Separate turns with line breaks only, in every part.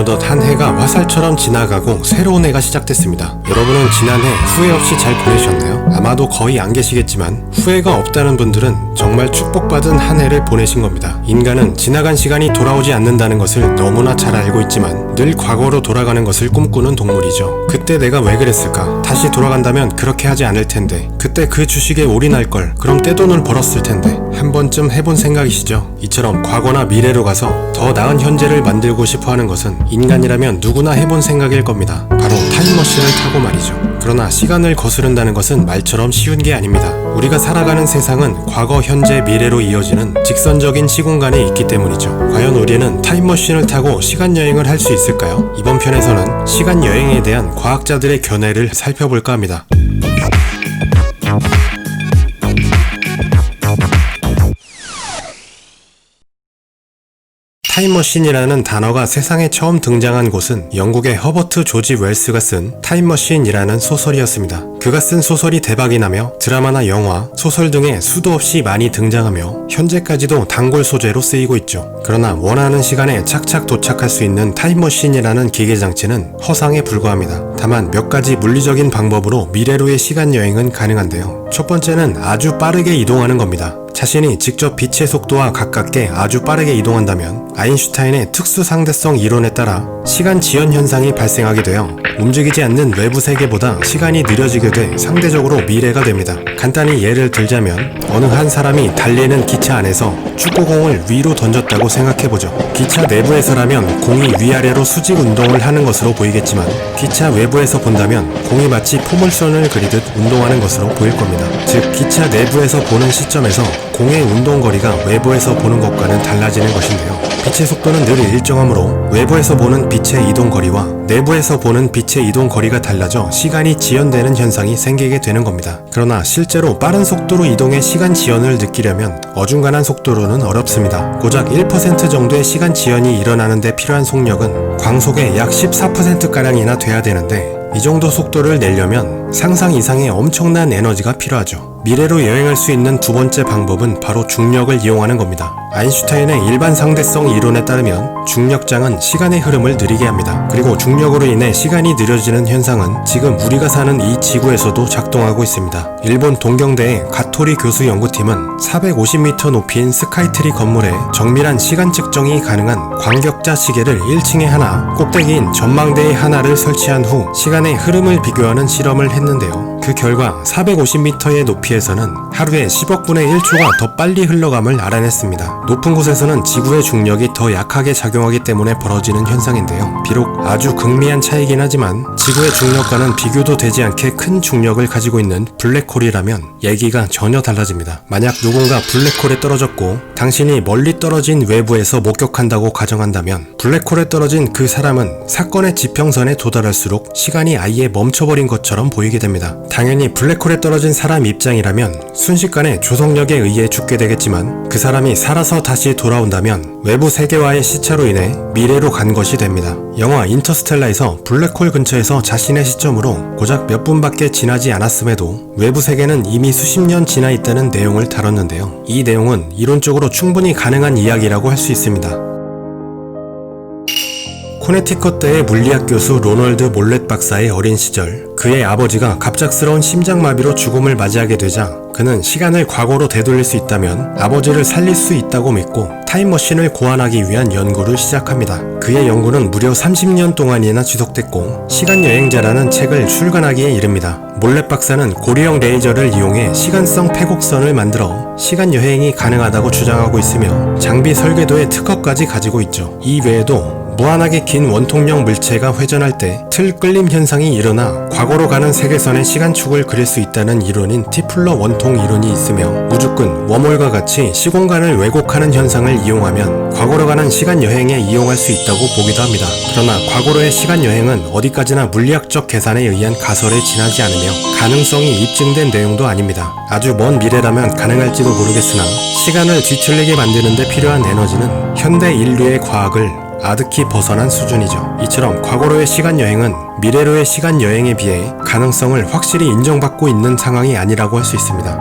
어느덧 한 해가 화살처럼 지나가고 새로운 해가 시작됐습니다. 여러분은 지난해 후회 없이 잘 보내셨나요? 아마도 거의 안 계시겠지만 후회가 없다는 분들은 정말 축복받은 한 해를 보내신 겁니다. 인간은 지나간 시간이 돌아오지 않는다는 것을 너무나 잘 알고 있지만 늘 과거로 돌아가는 것을 꿈꾸는 동물이죠. 그때 내가 왜 그랬을까? 다시 돌아간다면 그렇게 하지 않을 텐데, 그때 그 주식에 올인할 걸, 그럼 떼돈을 벌었을 텐데, 한 번쯤 해본 생각이시죠? 이처럼 과거나 미래로 가서 더 나은 현재를 만들고 싶어 하는 것은 인간이라면 누구나 해본 생각일 겁니다. 바로 타임머신을 타고 말이죠. 그러나 시간을 거스른다는 것은 말처럼 쉬운 게 아닙니다. 우리가 살아가는 세상은 과거, 현재, 미래로 이어지는 직선적인 시공간에 있기 때문이죠. 과연 우리는 타임머신을 타고 시간여행을 할 수 있을까요? 이번 편에서는 시간여행에 대한 과학자들의 견해를 살펴볼까 합니다. 타임머신이라는 단어가 세상에 처음 등장한 곳은 영국의 허버트 조지 웰스가 쓴 타임머신이라는 소설이었습니다. 그가 쓴 소설이 대박이 나며 드라마나 영화, 소설 등에 수도 없이 많이 등장하며 현재까지도 단골 소재로 쓰이고 있죠. 그러나 원하는 시간에 착착 도착할 수 있는 타임머신이라는 기계장치는 허상에 불과합니다. 다만 몇 가지 물리적인 방법으로 미래로의 시간여행은 가능한데요. 첫 번째는 아주 빠르게 이동하는 겁니다. 자신이 직접 빛의 속도와 가깝게 아주 빠르게 이동한다면 아인슈타인의 특수상대성 이론에 따라 시간 지연 현상이 발생하게 되어 움직이지 않는 외부 세계보다 시간이 느려지게 돼 상대적으로 미래가 됩니다. 간단히 예를 들자면 어느 한 사람이 달리는 기차 안에서 축구공을 위로 던졌다고 생각해보죠. 기차 내부에서라면 공이 위아래로 수직 운동을 하는 것으로 보이겠지만 기차 외부에서 본다면 공이 마치 포물선을 그리듯 운동하는 것으로 보일 겁니다. 즉 기차 내부에서 보는 시점에서 공의 운동거리가 외부에서 보는 것과는 달라지는 것인데요. 빛의 속도는 늘 일정하므로 외부에서 보는 빛의 이동거리와 내부에서 보는 빛의 이동거리가 달라져 시간이 지연되는 현상이 생기게 되는 겁니다. 그러나 실제로 빠른 속도로 이동해 시간 지연을 느끼려면 어중간한 속도로는 어렵습니다. 고작 1% 정도의 시간 지연이 일어나는 데 필요한 속력은 광속의 약 14%가량이나 돼야 되는데 이 정도 속도를 내려면 상상 이상의 엄청난 에너지가 필요하죠. 미래로 여행할 수 있는 두 번째 방법은 바로 중력을 이용하는 겁니다. 아인슈타인의 일반 상대성 이론에 따르면 중력장은 시간의 흐름을 느리게 합니다. 그리고 중력으로 인해 시간이 느려지는 현상은 지금 우리가 사는 이 지구에서도 작동하고 있습니다. 일본 동경대의 가토리 교수 연구팀은 450m 높이인 스카이트리 건물에 정밀한 시간 측정이 가능한 광격자 시계를 1층에 하나, 꼭대기인 전망대에 하나를 설치한 후 시간의 흐름을 비교하는 실험을 했는데요. 그 결과 450m의 높이에서는 하루에 10억 분의 1초가 더 빨리 흘러감을 알아냈습니다. 높은 곳에서는 지구의 중력이 더 약하게 작용하기 때문에 벌어지는 현상인데요. 비록 아주 극미한 차이긴 하지만 지구의 중력과는 비교도 되지 않게 큰 중력을 가지고 있는 블랙홀이라면 얘기가 전혀 달라집니다. 만약 누군가 블랙홀에 떨어졌고 당신이 멀리 떨어진 외부에서 목격한다고 가정한다면 블랙홀에 떨어진 그 사람은 사건의 지평선에 도달할수록 시간이 아예 멈춰버린 것처럼 보이게 됩니다. 당연히 블랙홀에 떨어진 사람 입장이라면 순식간에 조성력에 의해 죽게 되겠지만 그 사람이 살아서 다시 돌아온다면 외부 세계와의 시차로 인해 미래로 간 것이 됩니다. 영화 인터스텔라에서 블랙홀 근처에서 자신의 시점으로 고작 몇 분밖에 지나지 않았음에도 외부 세계는 이미 수십 년 지나 있다는 내용을 다뤘는데요. 이 내용은 이론적으로 충분히 가능한 이야기라고 할 수 있습니다. 코네티컷대의 물리학 교수 로널드 몰렛 박사의 어린 시절, 그의 아버지가 갑작스러운 심장마비로 죽음을 맞이하게 되자 그는 시간을 과거로 되돌릴 수 있다면 아버지를 살릴 수 있다고 믿고 타임머신을 고안하기 위한 연구를 시작합니다. 그의 연구는 무려 30년 동안이나 지속됐고 시간여행자라는 책을 출간하기에 이릅니다. 몰렛 박사는 고리형 레이저를 이용해 시간성 패곡선을 만들어 시간여행이 가능하다고 주장하고 있으며 장비 설계도의 특허까지 가지고 있죠. 이 외에도 무한하게 긴 원통형 물체가 회전할 때 틀 끌림 현상이 일어나 과거로 가는 세계선의 시간축을 그릴 수 있다는 이론인 티플러 원통 이론이 있으며 우주꾼, 웜홀과 같이 시공간을 왜곡하는 현상을 이용하면 과거로 가는 시간여행에 이용할 수 있다고 보기도 합니다. 그러나 과거로의 시간여행은 어디까지나 물리학적 계산에 의한 가설에 지나지 않으며 가능성이 입증된 내용도 아닙니다. 아주 먼 미래라면 가능할지도 모르겠으나 시간을 뒤틀리게 만드는 데 필요한 에너지는 현대 인류의 과학을 아득히 벗어난 수준이죠. 이처럼 과거로의 시간여행은 미래로의 시간여행에 비해 가능성을 확실히 인정받고 있는 상황이 아니라고 할 수 있습니다.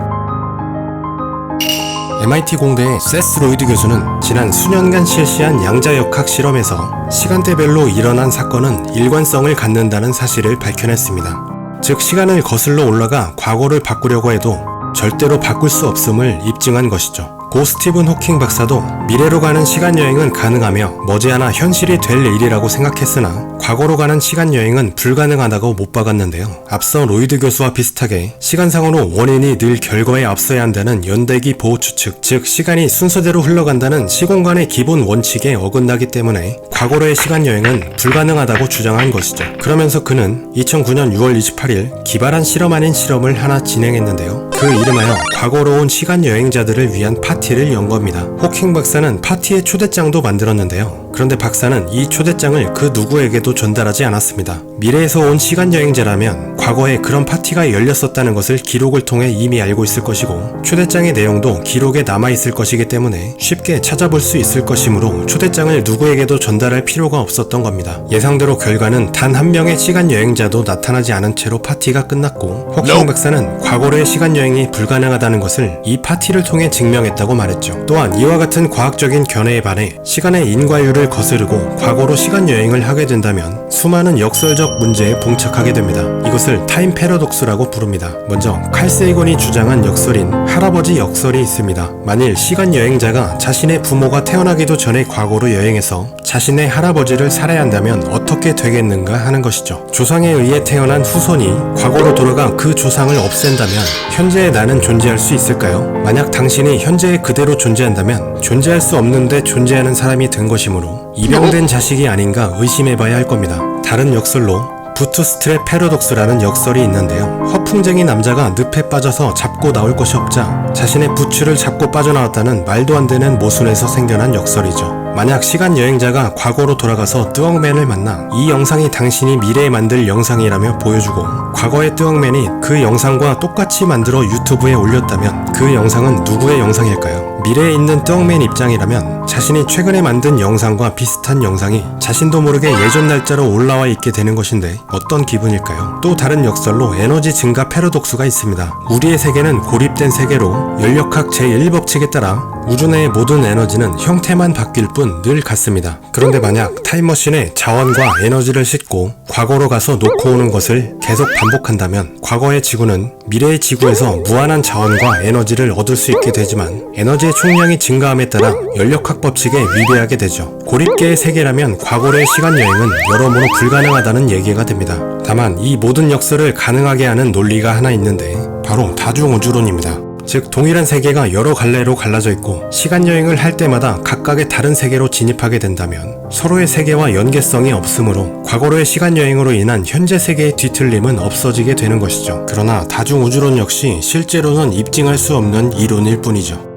MIT 공대의 세스 로이드 교수는 지난 수년간 실시한 양자역학 실험에서 시간대별로 일어난 사건은 일관성을 갖는다는 사실을 밝혀냈습니다. 즉 시간을 거슬러 올라가 과거를 바꾸려고 해도 절대로 바꿀 수 없음을 입증한 것이죠. 고 스티븐 호킹 박사도 미래로 가는 시간여행은 가능하며 머지않아 현실이 될 일이라고 생각했으나 과거로 가는 시간여행은 불가능하다고 못 박았는데요. 앞서 로이드 교수와 비슷하게 시간상으로 원인이 늘 결과에 앞서야 한다는 연대기 보호 추측, 즉 시간이 순서대로 흘러간다는 시공간의 기본 원칙에 어긋나기 때문에 과거로의 시간여행은 불가능하다고 주장한 것이죠. 그러면서 그는 2009년 6월 28일 기발한 실험 아닌 실험을 하나 진행했는데요. 그 이름하여 과거로 온 시간여행자들을 위한 파티를 연 겁니다. 호킹 박사는 파티의 초대장도 만들었는데요. 그런데 박사는 이 초대장을 그 누구에게도 전달하지 않았습니다. 미래에서 온 시간여행자라면 과거에 그런 파티가 열렸었다는 것을 기록을 통해 이미 알고 있을 것이고 초대장의 내용도 기록에 남아있을 것이기 때문에 쉽게 찾아볼 수 있을 것이므로 초대장을 누구에게도 전달할 필요가 없었던 겁니다. 예상대로 결과는 단 한 명의 시간여행자도 나타나지 않은 채로 파티가 끝났고 호킹 박사는 과거로의 시간여행이 불가능하다는 것을 이 파티를 통해 증명했다고 말했죠. 또한 이와 같은 과학적인 견해에 반해 시간의 인과율을 거스르고 과거로 시간여행을 하게 된다면 수많은 역설적 문제에 봉착하게 됩니다. 이것을 타임 패러독스라고 부릅니다. 먼저 칼 세이건이 주장한 역설인 할아버지 역설이 있습니다. 만일 시간여행자가 자신의 부모가 태어나기도 전에 과거로 여행해서 자신의 할아버지를 살해야 한다면 어떻게 되겠는가 하는 것이죠. 조상에 의해 태어난 후손이 과거로 돌아가 그 조상을 없앤다면 현재의 나는 존재할 수 있을까요? 만약 당신이 현재에 그대로 존재한다면 존재할 수 없는데 존재하는 사람이 된 것이므로 입양된 자식이 아닌가 의심해봐야 할 겁니다. 다른 역설로 부트스트랩 패러독스라는 역설이 있는데요. 허풍쟁이 남자가 늪에 빠져서 잡고 나올 것이 없자 자신의 부츠를 잡고 빠져나왔다는 말도 안 되는 모순에서 생겨난 역설이죠. 만약 시간여행자가 과거로 돌아가서 뜨엉맨을 만나 이 영상이 당신이 미래에 만들 영상이라며 보여주고 과거의 뜨엉맨이 그 영상과 똑같이 만들어 유튜브에 올렸다면 그 영상은 누구의 영상일까요? 미래에 있는 뜨엉맨 입장이라면 자신이 최근에 만든 영상과 비슷한 영상이 자신도 모르게 예전 날짜로 올라와 있게 되는 것인데 어떤 기분일까요? 또 다른 역설로 에너지 증가 패러독스가 있습니다. 우리의 세계는 고립된 세계로 연력학 제1법칙에 따라 우주 내의 모든 에너지는 형태만 바뀔 뿐 늘 같습니다. 그런데 만약 타임머신에 자원과 에너지를 싣고 과거로 가서 놓고 오는 것을 계속 반복한다면 과거의 지구는 미래의 지구에서 무한한 자원과 에너지를 얻을 수 있게 되지만 에너지의 총량이 증가함에 따라 연력학 법칙에 위배하게 되죠. 고립계의 세계라면 과거로의 시간여행은 여러모로 불가능하다는 얘기가 됩니다. 다만 이 모든 역설을 가능하게 하는 논리가 하나 있는데 바로 다중우주론입니다. 즉 동일한 세계가 여러 갈래로 갈라져 있고 시간여행을 할 때마다 각각의 다른 세계로 진입하게 된다면 서로의 세계와 연계성이 없으므로 과거로의 시간여행으로 인한 현재 세계의 뒤틀림은 없어지게 되는 것이죠. 그러나 다중우주론 역시 실제로는 입증할 수 없는 이론일 뿐이죠.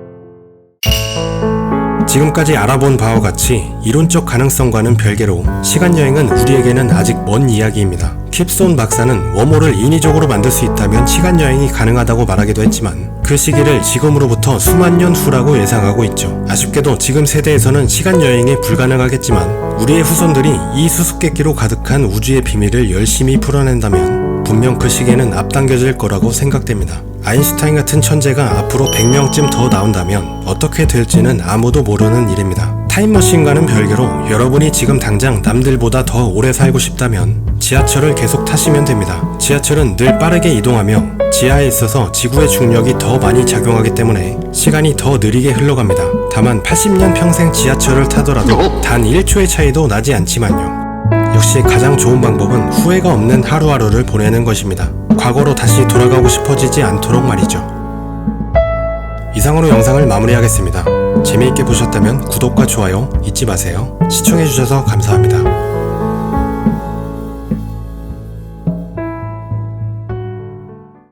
지금까지 알아본 바와 같이 이론적 가능성과는 별개로 시간여행은 우리에게는 아직 먼 이야기입니다. 킵손 박사는 웜홀을 인위적으로 만들 수 있다면 시간여행이 가능하다고 말하기도 했지만 그 시기를 지금으로부터 수만 년 후라고 예상하고 있죠. 아쉽게도 지금 세대에서는 시간여행이 불가능하겠지만 우리의 후손들이 이 수수께끼로 가득한 우주의 비밀을 열심히 풀어낸다면 분명 그 시기에는 앞당겨질 거라고 생각됩니다. 아인슈타인 같은 천재가 앞으로 100명쯤 더 나온다면 어떻게 될지는 아무도 모르는 일입니다. 타임머신과는 별개로 여러분이 지금 당장 남들보다 더 오래 살고 싶다면 지하철을 계속 타시면 됩니다. 지하철은 늘 빠르게 이동하며 지하에 있어서 지구의 중력이 더 많이 작용하기 때문에 시간이 더 느리게 흘러갑니다. 다만 80년 평생 지하철을 타더라도 단 1초의 차이도 나지 않지만요. 역시 가장 좋은 방법은 후회가 없는 하루하루를 보내는 것입니다. 과거로 다시 돌아가고 싶어지지 않도록 말이죠. 이상으로 영상을 마무리하겠습니다. 재미있게 보셨다면 구독과 좋아요 잊지 마세요. 시청해주셔서 감사합니다.